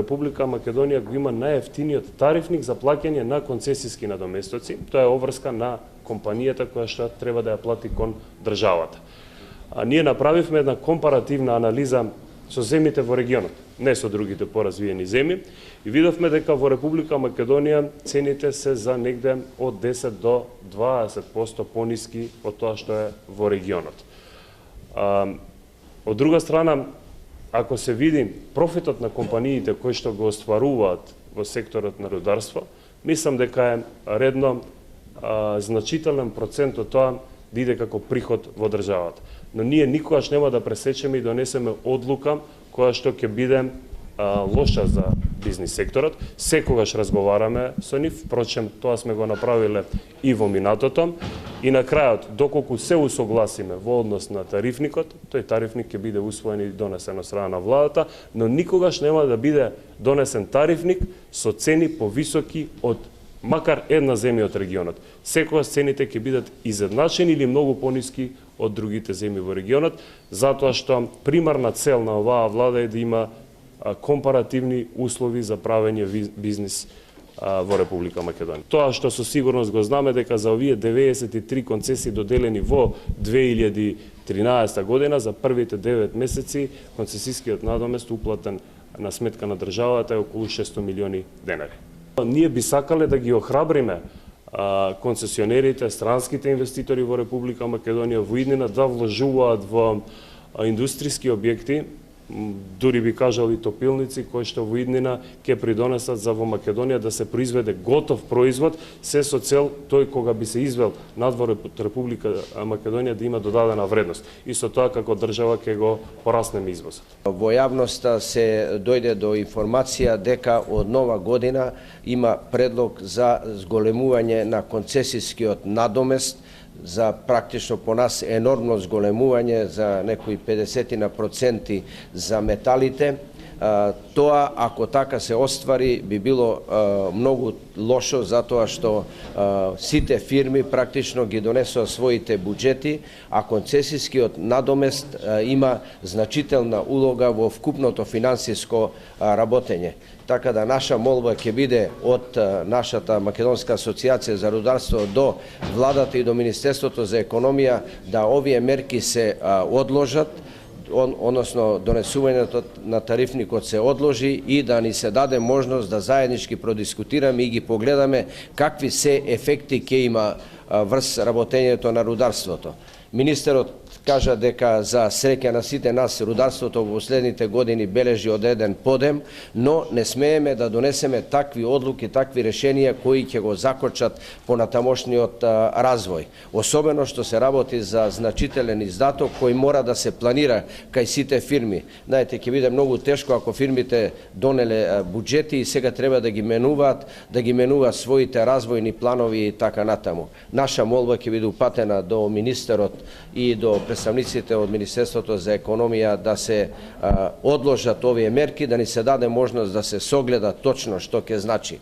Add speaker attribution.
Speaker 1: Република Македонија го има најевтиниот тарифник за плаќање на концесиски надоместоци. Тоа е обврска на компанијата која што треба да ја плати кон државата. Ние направивме една компаративна анализа со земјите во регионот, не со другите поразвиени земји, и видовме дека во Република Македонија цените се за негде од 10 до 20% пониски од тоа што е во регионот. Од друга страна, ако се види профитот на компаниите кои што го остваруваат во секторот на рударство, мислам дека е редно значителен процент од тоа да иде како приход во државата. Но ние никогаш нема да пресечеме и донесеме одлука која што ќе биде лоша за бизнис секторот. Секогаш разговараме со нив, впрочем тоа сме го направиле и во минатото. И на крајот, доколку се усогласиме во однос на тарифникот, тој тарифник ќе биде усвоен и донесен од страна на владата, но никогаш нема да биде донесен тарифник со цени повисоки од макар една земја од регионот. Секогаш цените ќе бидат изедначени или многу пониски од другите земји во регионот, затоа што примарна цел на оваа влада е да има компаративни услови за правење бизнис во Република Македонија. Тоа што со сигурност го знаме дека за овие 93 концесии доделени во 2013 година, за првите 9 месеци концесискиот надомест уплатен на сметка на државата е околу 600 милиони денари. Ние би сакале да ги охрабриме концесионерите, странските инвеститори во Република Македонија во иднина да вложуваат во индустријски објекти, дури би кажал и топилници, кои што во иднина ќе придонесат за во Македонија да се произведе готов производ, се со цел тој кога би се извел надвор од Република Македонија да има додадена вредност. И со тоа како држава ќе го пораснеме извозот.
Speaker 2: Во јавноста се дојде до информација дека од нова година има предлог за зголемување на концесискиот надомест, за практично по нас енормно зголемување за некои 50% за металите. Тоа, ако така се оствари, би било многу лошо, затоа што сите фирми практично ги донесоа своите буџети, а концесискиот надомест има значителна улога во вкупното финансиско работење. Така да наша молба ќе биде од нашата Македонска асоциација за рударство до владата и до Министерството за економија да овие мерки се одложат, односно донесувањето на тарифникот се одложи и да ни се даде можност да заеднички продискутираме и ги погледаме какви се ефекти ќе има врз работењето на рударството. Министерот кажа дека за среќа на сите нас рударството во последните години бележи одреден подем, но не смееме да донесеме такви одлуки, такви решенија кои ќе го закочат понатамошниот развој. Особено што се работи за значителен издаток кој мора да се планира кај сите фирми. Знаете, ќе биде многу тешко ако фирмите донеле буџети и сега треба да ги менуваат своите развојни планови и така натаму. Наша молба ќе биде упатена до министерот и до представниците од Министерството за економија да се одложат овие мерки, да ни се даде можност да се согледа точно што ќе значи